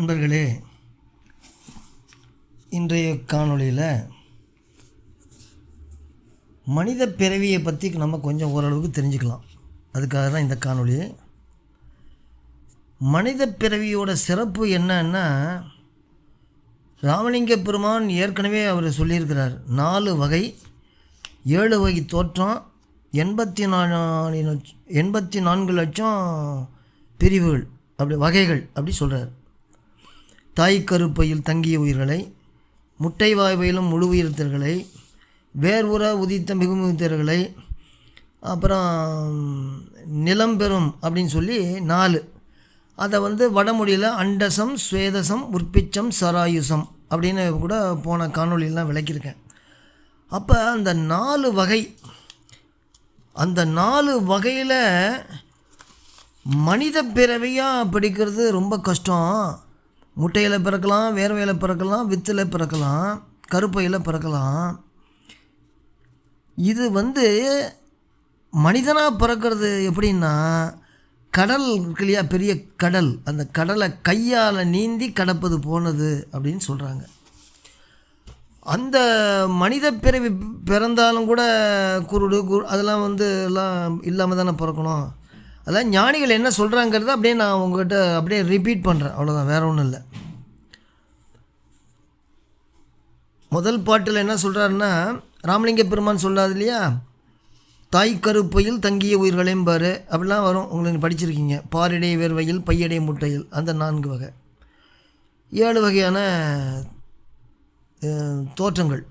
நண்பர்களே, இன்றைய காணொளியில் மனித பிறவியை பற்றி நம்ம கொஞ்சம் ஓரளவுக்கு தெரிஞ்சுக்கலாம். அதுக்காக தான் இந்த காணொளி. மனித பிறவியோட சிறப்பு என்னன்னா, ராமலிங்க பெருமான் ஏற்கனவே அவர் சொல்லியிருக்கிறார். 4 வகை, 7 வகை தோற்றம், 84 லட்சம் பிரிவுகள், அப்படி வகைகள் அப்படி சொல்கிறார். தாய்க்கருப்பையில் தங்கிய உயிர்களை, முட்டை வாய்வையிலும் முழு உயிர்த்தர்களை, வேர்வுற உதித்த மிகுமுத்தர்களை, அப்புறம் நிலம் பெறும் அப்படின்னு சொல்லி 4. அதை வடமொழியில் அண்டசம், ஸ்வேதசம், உற்பிச்சம், சராயுசம் அப்படின்னு கூட போன காணொலியெல்லாம் விளக்கியிருக்கேன். அப்போ அந்த 4 வகை, அந்த 4 வகையில் மனித பிறவியாக படிக்கிறது ரொம்ப கஷ்டம். முட்டையில் பிறக்கலாம், வேர்வையில் பிறக்கலாம், வித்தில் பிறக்கலாம், கருப்பையில் பிறக்கலாம். இது மனிதனாக பிறக்கிறது எப்படின்னா, கடல் இருக்கு இல்லையா, பெரிய கடல், அந்த கடலை கையால் நீந்தி கடப்பது போனது அப்படின்னு சொல்கிறாங்க. அந்த மனித பிறவி பிறந்தாலும் கூட குருடு அதெல்லாம் எல்லாம் இல்லாமல் தானே பிறக்கணும். அதான் ஞானிகள் என்ன சொல்கிறாங்கிறத அப்படியே நான் உங்கள்கிட்ட அப்படியே ரிப்பீட் பண்ணுறேன், அவ்வளோதான், வேறு ஒன்றும் இல்லை. முதல் பாட்டில் என்ன சொல்கிறாருன்னா, ராமலிங்க பெருமான் சொல்கிறாரு இல்லையா, தாய்க்கருப்பையில் தங்கிய உயிர்களையும் பாரு அப்படிலாம் வரும், உங்களுக்கு படிச்சிருக்கீங்க. பாரிடை வேர்வையில் பையடை முட்டையில், அந்த 4 வகை, 7 வகையான தோற்றங்கள்.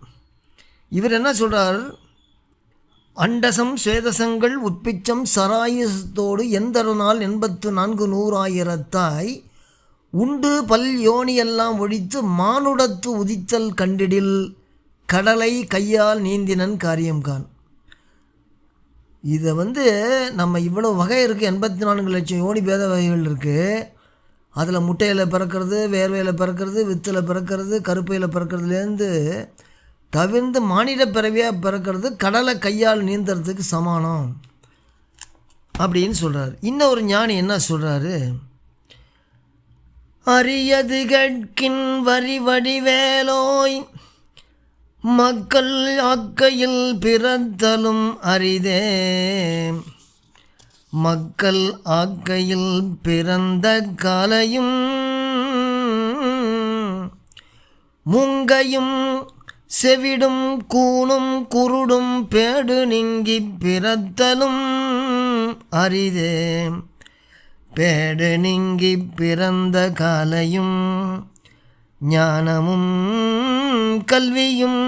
இவர் என்ன சொல்கிறார், அண்டசம், சேதசங்கள், உற்பிச்சம், சராயுசத்தோடு எந்தருநாள் 84 நூறாயிரத்தாய் உண்டு பல் யோனியெல்லாம் ஒழித்து மானுடத்து உதித்தல் கண்டிடில் கடலை கையால் நீந்தினன் காரியம் கான். இதை நம்ம இவ்வளோ வகை இருக்குது, 84 லட்சம் யோனி பேத வகைகள் இருக்குது. அதில் முட்டையில் பிறக்கிறது, வேர்வையில் பிறக்கிறது, வித்தில் பிறக்கிறது, கருப்பையில் பிறக்கிறதுலேருந்து தவிர்ந்து மானிட பிறவியாக பிறக்கிறது கடலை கையால் நீந்துறதுக்கு சமானம் அப்படின்னு சொல்கிறார். இன்னொரு ஞானி என்ன சொல்கிறாரு, அரியது கேட்கின் வரி வடிவேலோய் மக்கள் ஆக்கையில் பிறத்தலும் அரிதே. மக்கள் ஆக்கையில் பிறந்த காலையும் முங்கையும் செவிடும் கூணும் குருடும் பேடு நீங்கி பிறத்தலும் அரிதே. பேடு நீங்கி பிறந்த காலையும் ஞானமும் கல்வியும்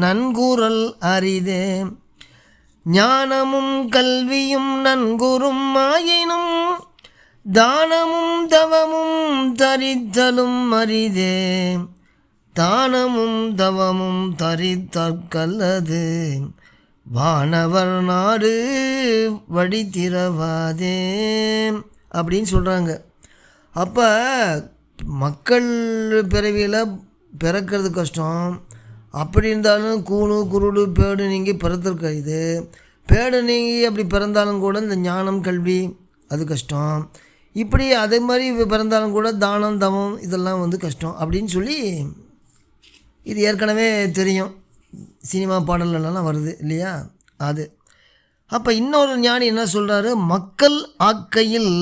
நன்குறல் அரிதே. ஞானமும் கல்வியும் நன்குறும் ஆயினும் தானமும் தவமும் தரித்தலும் அரிதே. தானமும் தவமும் தரித்தற்கல்லது வானவர் நாடு வழித்திரவாதே அப்படின்னு சொல்கிறாங்க. அப்போ மக்கள் பிறவியில் பிறக்கிறது கஷ்டம். அப்படி இருந்தாலும் கூணு குருடு பேடு நீங்கி பிறத்திருக்க, இது பேடு நீங்கி அப்படி பிறந்தாலும் கூட இந்த ஞானம் கல்வி அது கஷ்டம். இப்படி அதே மாதிரி பிறந்தாலும் கூட தானம் தவம் இதெல்லாம் கஷ்டம் அப்படின்னு சொல்லி, இது ஏற்கனவே தெரியும், சினிமா பாடல்கள்லாம் வருது இல்லையா அது. அப்போ இன்னொரு ஞானி என்ன சொல்கிறாரு, மக்கள் ஆக்கையில்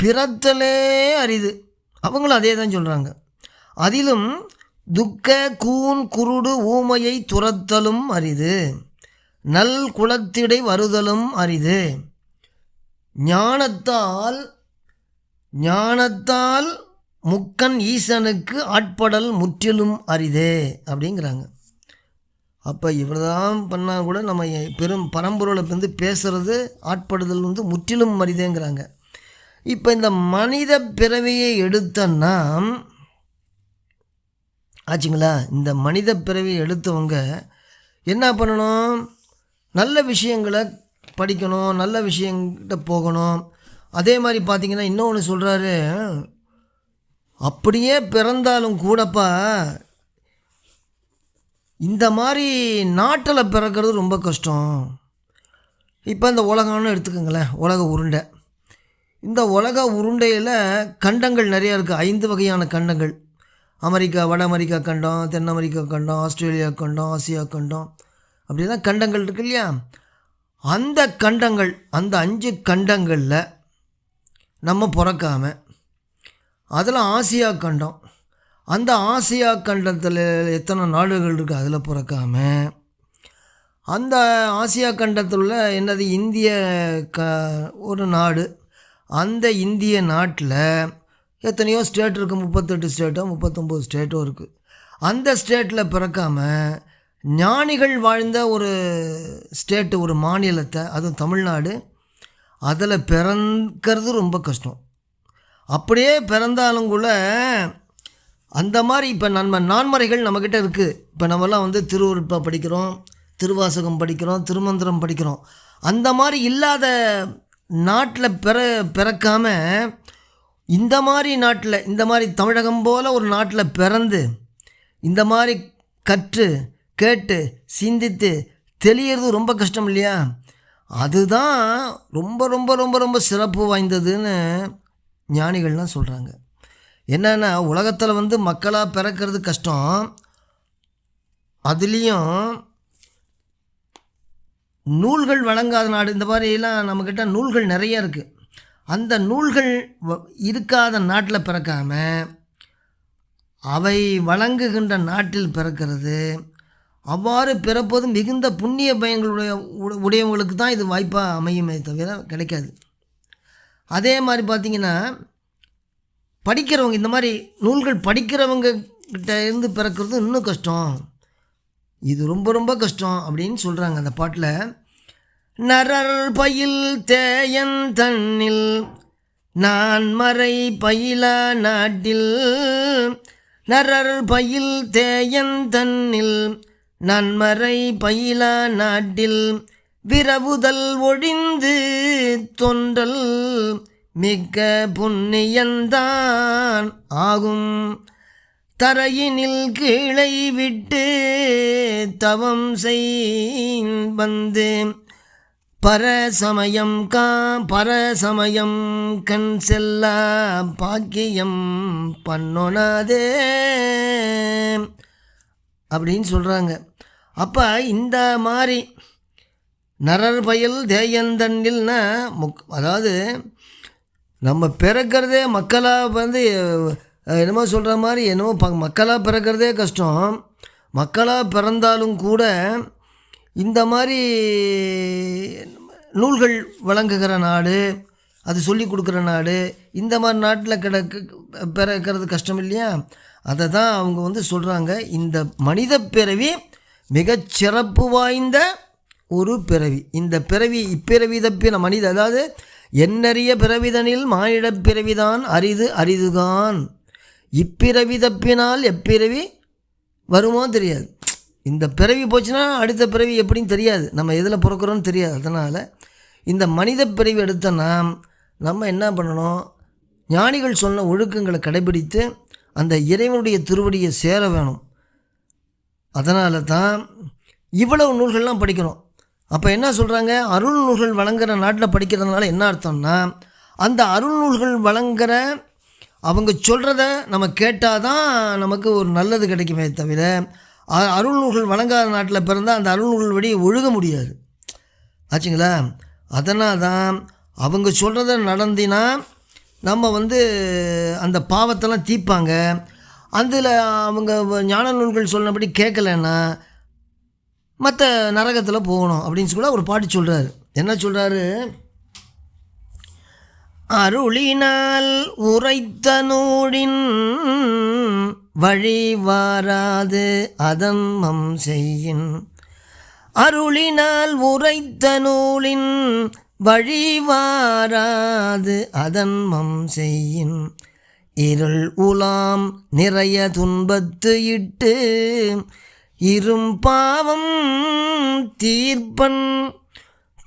பிறத்தலே அரிது. அவங்களும் அதே தான் சொல்கிறாங்க. அதிலும் துக்க கூன் குருடு ஊமையை துரத்தலும் அரிது. நல் குலத்திடை வருதலும் அரிது. ஞானத்தால் முக்கன் ஈசனுக்கு ஆட்படல் முற்றிலும் அரிதே அப்படிங்கிறாங்க. அப்போ இவ்வளோதான் பண்ணால் கூட நம்ம பெரும் பரம்பொருளை பேசுகிறது ஆட்படுதல் முற்றிலும் அரிதேங்கிறாங்க. இப்போ இந்த மனித பிறவியை எடுத்தோன்னா ஆச்சுங்களா, இந்த மனித பிறவியை எடுத்தவங்க என்ன பண்ணணும், நல்ல விஷயங்களை படிக்கணும், நல்ல விஷயங்கிட்ட போகணும். அதே மாதிரி பார்த்திங்கன்னா இன்னொன்று சொல்கிறாரு, அப்படியே பிறந்தாலும் கூடப்பா இந்த மாதிரி நாட்டில் பிறக்கிறது ரொம்ப கஷ்டம். இப்போ இந்த உலகம்னு எடுத்துக்கோங்களேன், உலக உருண்டை. இந்த உலக உருண்டையில் கண்டங்கள் நிறையா இருக்குது. 5 வகையான கண்டங்கள். அமெரிக்கா, வட அமெரிக்கா கண்டம், தென் அமெரிக்கா கண்டம், ஆஸ்திரேலியா கண்டம், ஆசியா கண்டம், அப்படிலாம் கண்டங்கள் இருக்கு இல்லையா? அந்த கண்டங்கள், அந்த 5 கண்டங்களில் நம்ம பிறக்காமல், அதில் ஆசியா கண்டம், அந்த ஆசியா கண்டத்தில் எத்தனை நாடுகள் இருக்குது அதில் பிறக்காமல், அந்த ஆசியா கண்டத்தில் உள்ள என்னது இந்திய ஒரு நாடு, அந்த இந்திய நாட்டில் எத்தனையோ ஸ்டேட் இருக்குது. 38 ஸ்டேட்டோ 39 ஸ்டேட்டோ இருக்குது. அந்த ஸ்டேட்டில் பிறக்காமல் ஞானிகள் வாழ்ந்த ஒரு ஸ்டேட்டு, ஒரு மாநிலத்தை, அதுவும் தமிழ்நாடு, அதில் பிறக்கிறது ரொம்ப கஷ்டம். அப்படியே பிறந்தாலும் கூட அந்த மாதிரி இப்போ நம்ம நான்மறைகள் நம்மக்கிட்ட இருக்குது. இப்போ நம்மலாம் திருவருட்பா படிக்கிறோம், திருவாசகம் படிக்கிறோம், திருமந்திரம் படிக்கிறோம். அந்த மாதிரி இல்லாத நாட்டில் பிறக்காமல் இந்த மாதிரி நாட்டில், இந்த மாதிரி தமிழகம் போல் ஒரு நாட்டில் பிறந்து இந்த மாதிரி கற்று கேட்டு சிந்தித்து தெளியறது ரொம்ப கஷ்டம் இல்லையா? அதுதான் ரொம்ப ரொம்ப ரொம்ப ரொம்ப சிறப்பு வாய்ந்ததுன்னு ஞானிகள்லாம் சொல்கிறாங்க. என்னென்னா, உலகத்தில் மக்களாக பிறக்கிறது கஷ்டம். அதுலேயும் நூல்கள் வழங்காத நாடு, இந்த மாதிரிலாம் நம்மக்கிட்ட நூல்கள் நிறைய இருக்குது. அந்த நூல்கள் இருக்காத நாட்டில் பிறக்காமல் அவை வழங்குகின்ற நாட்டில் பிறக்கிறது, அவ்வாறு பிறப்பது மிகுந்த புண்ணிய பயன்களுடைய உடையவங்களுக்கு தான் இது வாய்ப்பாக அமையுமே தவிர கிடைக்காது. அதே மாதிரி பார்த்திங்கன்னா, படிக்கிறவங்க, இந்த மாதிரி நூல்கள் படிக்கிறவங்க கிட்ட இருந்து பிறக்கிறது இன்னும் கஷ்டம். இது ரொம்ப ரொம்ப கஷ்டம் அப்படின்னு சொல்கிறாங்க அந்த பாட்டில். நரர் பயில் தேயன் தன்னில் நான் மறை பயில நாட்டில், நரர் பயில் தேயன் தன்னில் நன்மறை பயில நாட்டில், விரவுதல் ஒழிந்து தொன்றல் மிக்க புண்ணியந்தான் ஆகும், தரையினில் கீழை விட்டு தவம் செய் வந்து பரசமயம் கண் செல்ல பாக்கியம் பண்ணோனாதே அப்படின்னு சொல்கிறாங்க. அப்போ இந்த மாதிரி நரர் பயல் தேயந்தன்னில்னா அதாவது நம்ம பிறக்கிறதே மக்களாக என்னமோ சொல்கிற மாதிரி என்னமோ மக்களாக பிறக்கிறதே கஷ்டம். மக்களாக பிறந்தாலும் கூட இந்த மாதிரி நூல்கள் வழங்குகிற நாடு, அது சொல்லி கொடுக்குற நாடு, இந்த மாதிரி நாட்டில் பிறக்கிறது கஷ்டம் இல்லையா? அதை தான் அவங்க சொல்கிறாங்க, இந்த மனித பிறவி மிகச்சிறப்பு வாய்ந்த ஒரு பிறவி. இந்த பிறவி இப்பிறவி தப்பின மனித, அதாவது எண்ணறிய பிறவிதனில் மானிடப் பிறவிதான் அரிது அரிதுகான், இப்பிறவி தப்பினால் எப்பிறவி வருமோ தெரியாது. இந்த பிறவி போச்சுன்னா அடுத்த பிறவி எப்படின்னு தெரியாது, நம்ம எதில் பிறக்கிறோன்னு தெரியாது. அதனால் இந்த மனித பிறவி எடுத்தோன்னா நம்ம என்ன பண்ணணும், ஞானிகள் சொன்ன ஒழுக்கங்களை கடைபிடித்து அந்த இறைவனுடைய திருவடியை சேர வேணும். அதனால தான் இவ்வளவு நூல்கள்லாம் படிக்கணும். அப்போ என்ன சொல்கிறாங்க, அருள் நூல்கள் வழங்குகிற நாட்டில் படிக்கிறதுனால என்ன அர்த்தம்னா, அந்த அருள் நூல்கள் வழங்குகிற அவங்க சொல்கிறத நம்ம கேட்டால் தான் நமக்கு ஒரு நல்லது கிடைக்குமே தவிர, அருள் நூல்கள் வழங்காத நாட்டில் பிறந்தால் அந்த அருள் நூல்கள் வழி ஒழுக முடியாது ஆச்சுங்களா? அதனால் தான் அவங்க சொல்கிறத நடந்தினா நம்ம அந்த பாவத்தெல்லாம் தீர்ப்பாங்க. அதில் அவங்க ஞான நூல்கள் சொன்னபடி கேட்கலன்னா மற்ற நரகத்தில் போகணும் அப்படின்னு கூட ஒரு பாட்டு சொல்கிறாரு. என்ன சொல்கிறாரு, அருளினால் உரைத்த நூலின் வழி வாராது அதன்மம் செய்யின், அருளினால் உரைத்த நூலின் வழி வாராது அதன்மம் செய்யின், இருள் உலாம் நிறைய துன்பத்து இட்டு இரும் பாவம் தீர்ப்பன்,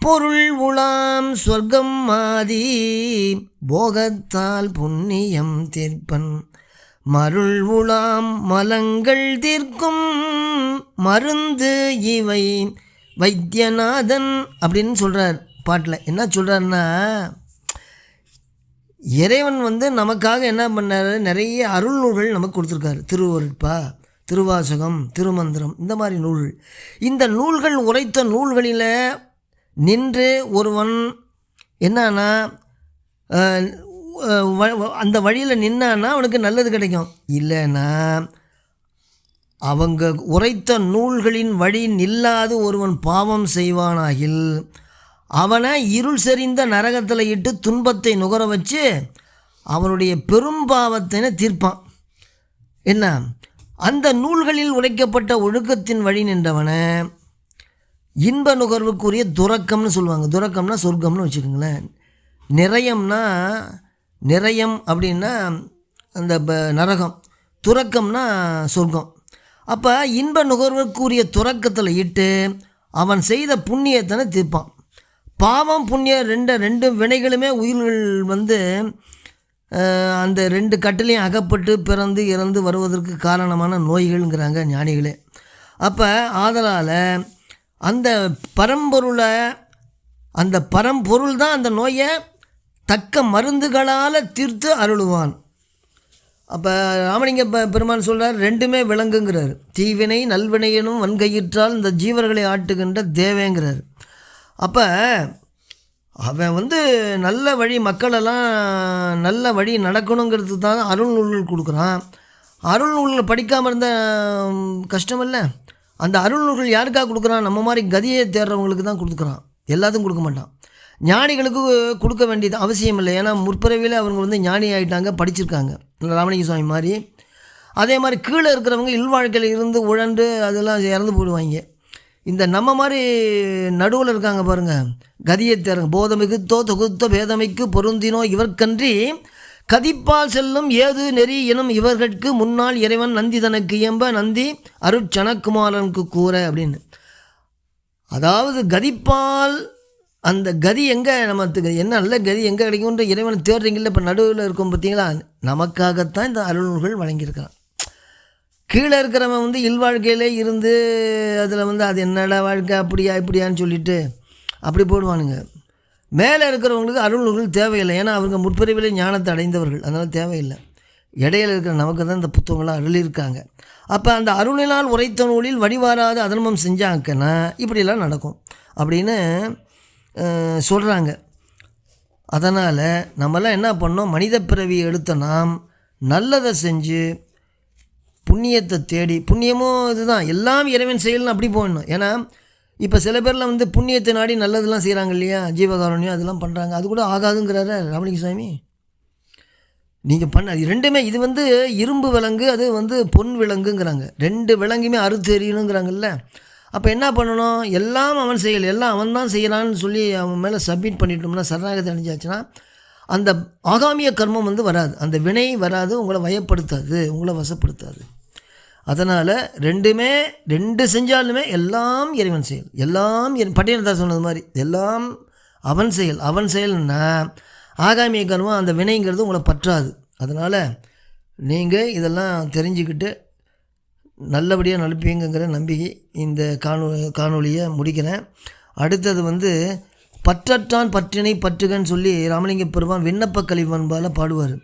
பொருள் உலாம் சொர்க்கம் ஆதி போகத்தால் புண்ணியம் தீர்ப்பன், மருள் உலாம் மலங்கள் தீர்க்கும் மருந்து இவை வைத்தியநாதன் அப்படின்னு சொல்கிறார் பாட்டில். என்ன சொல்கிறாருன்னா, இறைவன் வந்து நமக்காக என்ன பண்ணார், நிறைய அருள் நூல்கள் நமக்கு கொடுத்துருக்காரு. திருவருட்பா, திருவாசகம், திருமந்திரம், இந்த மாதிரி நூல்கள். இந்த நூல்கள் உரைத்த நூல்களில் நின்று ஒருவன் என்னன்னா அந்த வழியில் நின்னான்னா அவனுக்கு நல்லது கிடைக்கும். இல்லைன்னா அவங்க உரைத்த நூல்களின் வழி நில்லாது ஒருவன் பாவம் செய்வானாகில் அவனை இருள் செறிந்த நரகத்தில் இட்டு துன்பத்தை நுகர வச்சு அவனுடைய பெரும் பாவத்தினை தீர்ப்பான். என்ன, அந்த நூல்களில் உரைக்கப்பட்ட ஒழுக்கத்தின் வழி நின்றவனை இன்ப நுகர்வுக்குரிய துறக்கம்னு சொல்லுவாங்க. துறக்கம்னா சொர்க்கம்னு வச்சுக்கோங்களேன். நிறையம் அப்படின்னா அந்த நரகம், துறக்கம்னா சொர்க்கம். அப்போ இன்ப நுகர்வுக்குரிய துறக்கத்தில் இட்டு அவன் செய்த புண்ணியத்தனை தீர்ப்பான். பாவம் புண்ணியம் ரெண்டு வினைகளுமே உயிர்கள் வந்து அந்த ரெண்டு கட்டிலையும் அகப்பட்டு பிறந்து இறந்து வருவதற்கு காரணமான நோய்கள்ங்கிறாங்க ஞானிகளே. அப்போ ஆதலால் அந்த பரம்பொருளை, அந்த பரம்பொருள் தான் அந்த நோயை தக்க மருந்துகளால் தீர்த்து அருளுவான். அப்போ ராமலிங்க பெருமான் சொல்கிறார், ரெண்டுமே விளங்குங்கிறார். தீவினை நல்வினையனும் வன்கையிற்றால் இந்த ஜீவர்களை ஆட்டுகின்ற தேவேங்கிறார். அப்போ அவன் வந்து நல்ல வழி, மக்களெல்லாம் நல்ல வழி நடக்கணுங்கிறது தான் அருள் நூல்கள் கொடுக்குறான். அருள் நூல்கள் படிக்காமல் இருந்த கஷ்டம் இல்லை. அந்த அருள் நூல்கள் யாருக்காக கொடுக்குறான்? நம்ம மாதிரி கதியை தேடுறவங்களுக்கு தான் கொடுக்குறான், எல்லாத்துக்கும் கொடுக்க மாட்டான். ஞானிகளுக்கு கொடுக்க வேண்டியது அவசியம் இல்லை. ஏன்னா முற்பிறவியில் அவங்க வந்து ஞானி ஆகிட்டாங்க, படிச்சிருக்காங்க, ராமலிங்க சுவாமி மாதிரி. அதே மாதிரி கீழே இருக்கிறவங்க இல்வாழ்க்கையில் இருந்து உழண்டு அதெல்லாம் இறந்து போயிடுவாங்க. இந்த நம்ம மாதிரி நடுவில் இருக்காங்க பாருங்கள், கதியை தேருங்க. போதமிகுத்தோ தொகுத்த பேதமைக்கு பொருந்தினோ இவர்கன்றி கதிப்பால் செல்லும் ஏது நெறி எனும் இவர்களுக்கு முன்னால் இறைவன் நந்தி தனக்கு இயம்ப நந்தி அருட்சனக்குமாரனுக்கு கூற அப்படின்னு. அதாவது கதிப்பால், அந்த கதி எங்கே, நமக்கு என்ன நல்ல கதி எங்கே கிடைக்கும்ன்ற இறைவனை தேடுறீங்கள. இப்போ நடுவில் இருக்கும் பார்த்தீங்களா, நமக்காகத்தான் இந்த அருள்நூல்கள் வழங்கியிருக்கிறான். கீழே இருக்கிறவன் வந்து இல்வாழ்க்கையிலே இருந்து அதில் வந்து அது என்னடா வாழ்க்கை அப்படியா இப்படியான்னு சொல்லிட்டு அப்படி போடுவானுங்க. மேலே இருக்கிறவங்களுக்கு அருள்நூல்கள் தேவையில்லை. ஏன்னா அவங்க முற்பிறவிலே ஞானத்தை அடைந்தவர்கள், அதனால் தேவையில்லை. இடையில இருக்கிற நமக்கு தான் இந்த புத்தகங்களாம் அருளியிருக்காங்க. அப்போ அந்த அருளினால் உரைத்த நூலில் வழிவாராத அதர்மம் செஞ்சாங்கன்னா இப்படிலாம் நடக்கும் அப்படின்னு சொல்கிறாங்க. அதனால் நம்மளாம் என்ன பண்ணோம், மனித பிறவி எடுத்த நாம் நல்லதை செஞ்சு புண்ணியத்தை தேடி, புண்ணியமும் இதுதான், எல்லாம் இறைவன் செயல்னு அப்படி போடணும். ஏன்னா இப்போ சில பேரில் வந்து புண்ணியத்தை நாடி நல்லதெல்லாம் செய்கிறாங்க இல்லையா, ஜீவகாருண்யம் அதெல்லாம் பண்ணுறாங்க. அது கூட ஆகாதுங்கிறாரு ராமலிங்க சுவாமி. நீங்கள் பண்ண ரெண்டுமே, இது வந்து இரும்பு விலங்கு, அது வந்து பொன் விலங்குங்கிறாங்க. ரெண்டு விலங்குமே அறுத்து எறியணுங்கிறாங்கல்ல. அப்போ என்ன பண்ணணும், எல்லாம் அவன் செயல், எல்லாம் அவன் தான் செய்கிறான்னு சொல்லி அவன் மேலே சப்மிட் பண்ணிட்டோம்னா, சரணாகதி அடைஞ்சாச்சுன்னா அந்த ஆகாமிய கர்மம் வந்து வராது, அந்த வினை வராது, உங்களை வயப்படுத்தாது, உங்களை வசப்படுத்தாது. அதனால் ரெண்டு செஞ்சாலுமே எல்லாம் இறைவன் செயல், எல்லாம் பட்டியல்தான் சொன்னது மாதிரி எல்லாம் அவன் செயல். அவன் செயல்னா ஆகாமிய கர்மம், அந்த வினைங்கிறது உங்களை பற்றாது. அதனால் நீங்கள் இதெல்லாம் தெரிஞ்சுக்கிட்டு நல்லபடியாக நடப்பீங்கிற நம்பிக்கை இந்த காணொலியை முடிக்கிறேன். அடுத்தது வந்து பற்றற்றான் பற்றினை பற்றுகன்னு சொல்லி ராமலிங்க பெருமான் விண்ணப்ப கலிவன்பால் பாடுவார்.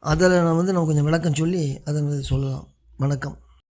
அதில் நான் கொஞ்சம் விளக்கம் சொல்லி அதை சொல்லலாம். வணக்கம்.